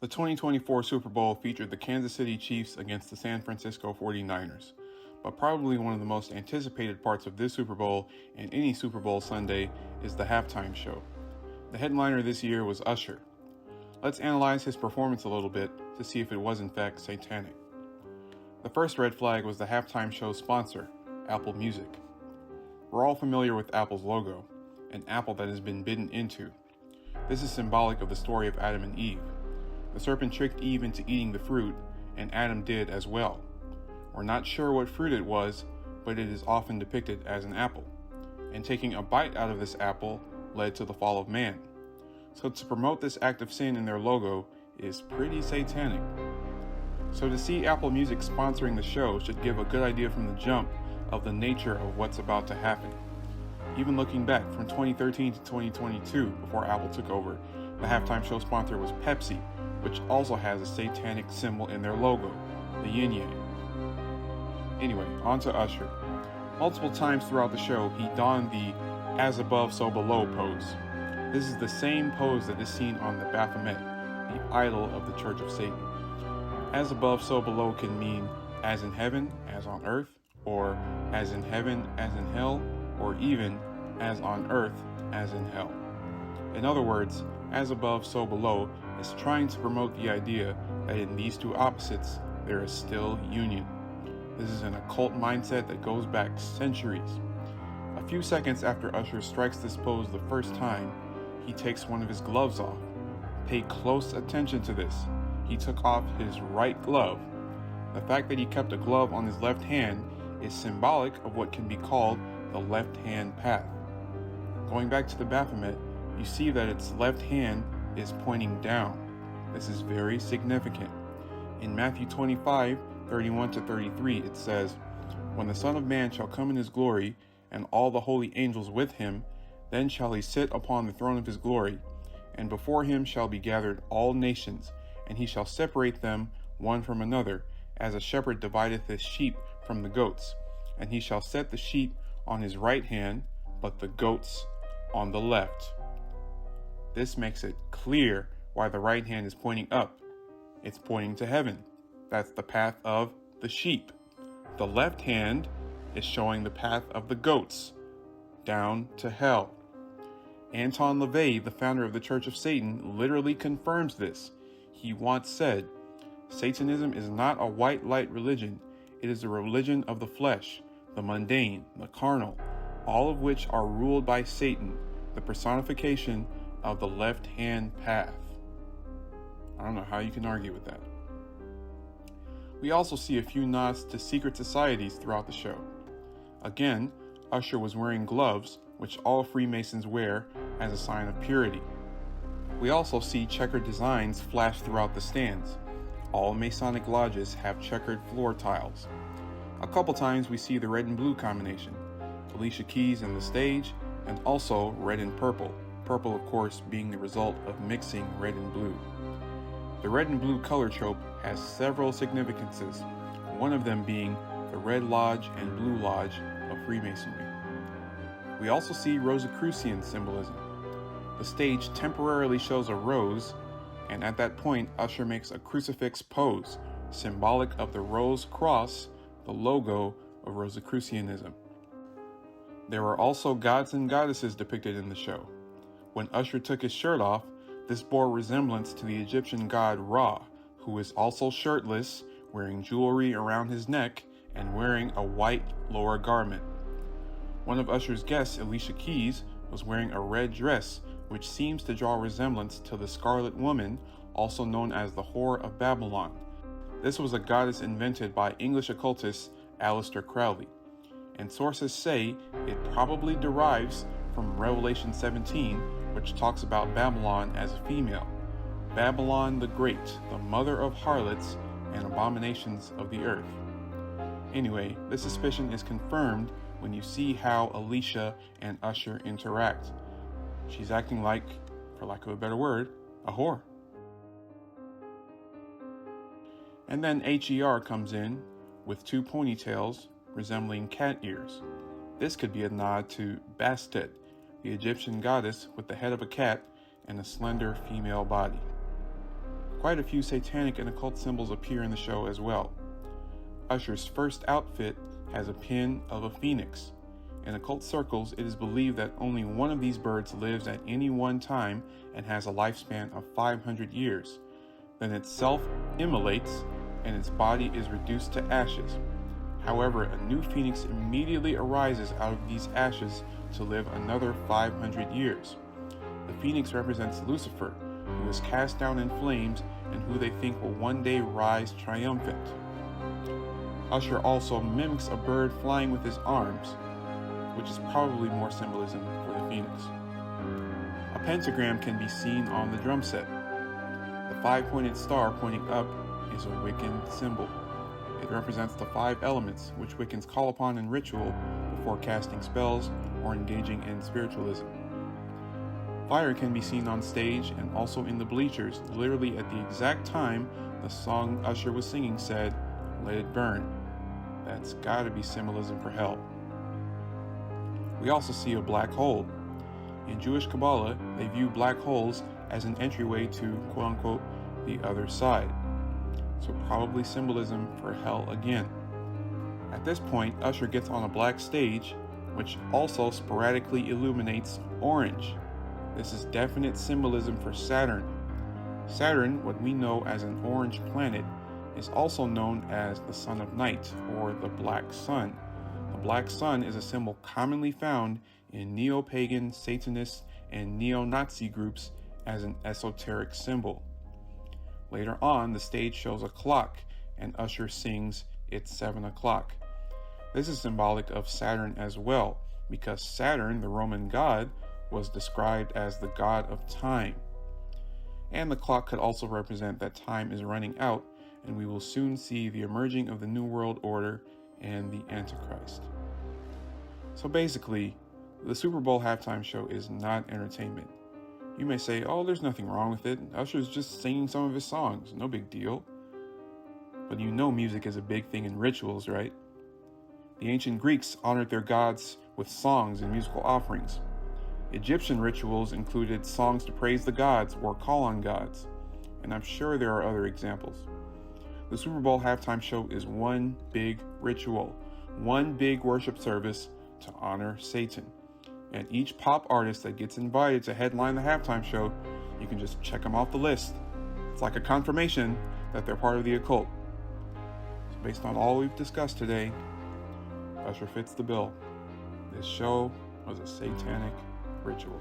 The 2024 Super Bowl featured the Kansas City Chiefs against the San Francisco 49ers. But probably one of the most anticipated parts of this Super Bowl and any Super Bowl Sunday is the halftime show. The headliner this year was Usher. Let's analyze his performance a little bit to see if it was in fact satanic. The first red flag was the halftime show's sponsor, Apple Music. We're all familiar with Apple's logo, an apple that has been bitten into. This is symbolic of the story of Adam and Eve. The serpent tricked Eve into eating the fruit, and Adam did as well. We're not sure what fruit it was, but it is often depicted as an apple. And taking a bite out of this apple led to the fall of man. So to promote this act of sin in their logo is pretty satanic. So to see Apple Music sponsoring the show should give a good idea from the jump of the nature of what's about to happen. Even looking back from 2013 to 2022, before Apple took over, the halftime show sponsor was Pepsi, which also has a satanic symbol in their logo, the yin yang. Anyway, on to Usher. Multiple times throughout the show, he donned the as above so below pose. This is the same pose that is seen on the Baphomet, the idol of the Church of Satan. As above so below can mean as in heaven, as on earth, or as in heaven, as in hell, or even as on earth, as in hell. In other words, as above so below is trying to promote the idea that in these two opposites there is still union. This is an occult mindset that goes back centuries. A few seconds after Usher strikes this pose the first time, he takes one of his gloves off. Pay close attention to this. He took off his right glove. The fact that he kept a glove on his left hand is symbolic of what can be called the left hand path. Going back to the Baphomet, you see that its left hand is pointing down. This is very significant. In Matthew 25, 31 to 33, it says, "When the Son of Man shall come in his glory, and all the holy angels with him, then shall he sit upon the throne of his glory, and before him shall be gathered all nations, and he shall separate them one from another, as a shepherd divideth his sheep from the goats. And he shall set the sheep on his right hand, but the goats on the left." This makes it clear why the right hand is pointing up. It's pointing to heaven. That's the path of the sheep. The left hand is showing the path of the goats, down to hell. Anton LaVey, the founder of the Church of Satan, literally confirms this. He once said, "Satanism is not a white light religion. It is a religion of the flesh, the mundane, the carnal, all of which are ruled by Satan, the personification of the left-hand path." I don't know how you can argue with that. We also see a few nods to secret societies throughout the show. Again, Usher was wearing gloves, which all Freemasons wear as a sign of purity. We also see checkered designs flash throughout the stands. All Masonic lodges have checkered floor tiles. A couple times we see the red and blue combination, Alicia Keys in the stage, and also red and purple. Purple, of course, being the result of mixing red and blue. The red and blue color trope has several significances, one of them being the Red Lodge and Blue Lodge of Freemasonry. We also see Rosicrucian symbolism. The stage temporarily shows a rose, and at that point, Usher makes a crucifix pose, symbolic of the rose cross, the logo of Rosicrucianism. There are also gods and goddesses depicted in the show. When Usher took his shirt off, this bore resemblance to the Egyptian god Ra, who is also shirtless, wearing jewelry around his neck, and wearing a white lower garment. One of Usher's guests, Alicia Keys, was wearing a red dress, which seems to draw resemblance to the Scarlet Woman, also known as the Whore of Babylon. This was a goddess invented by English occultist Aleister Crowley, and sources say it probably derives from Revelation 17, which talks about Babylon as a female. Babylon the Great, the mother of harlots and abominations of the earth. Anyway, this suspicion is confirmed when you see how Alicia and Usher interact. She's acting like, for lack of a better word, a whore. And then HER comes in with two ponytails resembling cat ears. This could be a nod to Bastet, the Egyptian goddess with the head of a cat and a slender female body. Quite a few satanic and occult symbols appear in the show as well. Usher's first outfit has a pin of a phoenix. In occult circles, it is believed that only one of these birds lives at any one time and has a lifespan of 500 years. Then it self-immolates and its body is reduced to ashes. However, a new phoenix immediately arises out of these ashes to live another 500 years. The phoenix represents Lucifer, who was cast down in flames and who they think will one day rise triumphant. Usher also mimics a bird flying with his arms, which is probably more symbolism for the phoenix. A pentagram can be seen on the drum set. The 5-pointed star pointing up is a Wiccan symbol. It represents the 5 elements which Wiccans call upon in ritual before casting spells or engaging in spiritualism. Fire can be seen on stage and also in the bleachers, literally at the exact time the song Usher was singing said, "Let it burn." That's gotta be symbolism for hell. We also see a black hole. In Jewish Kabbalah, they view black holes as an entryway to, quote-unquote, the other side. So probably symbolism for hell again. At this point, Usher gets on a black stage, which also sporadically illuminates orange. This is definite symbolism for Saturn. Saturn, what we know as an orange planet, is also known as the Son of Night, or the Black Sun. The Black Sun is a symbol commonly found in neo-pagan, Satanist, and neo-Nazi groups as an esoteric symbol. Later on, the stage shows a clock, and Usher sings "It's 7 o'clock." This is symbolic of Saturn as well, because Saturn, the Roman god, was described as the god of time. And the clock could also represent that time is running out, and we will soon see the emerging of the New World Order and the Antichrist. So basically, the Super Bowl halftime show is not entertainment. You may say, oh, there's nothing wrong with it. Usher's just singing some of his songs, no big deal. But you know music is a big thing in rituals, right? The ancient Greeks honored their gods with songs and musical offerings. Egyptian rituals included songs to praise the gods or call on gods, and I'm sure there are other examples. The Super Bowl halftime show is one big ritual, one big worship service to honor Satan. And each pop artist that gets invited to headline the halftime show, you can just check them off the list. It's like a confirmation that they're part of the occult. So based on all we've discussed today, Usher fits the bill. This show was a satanic ritual.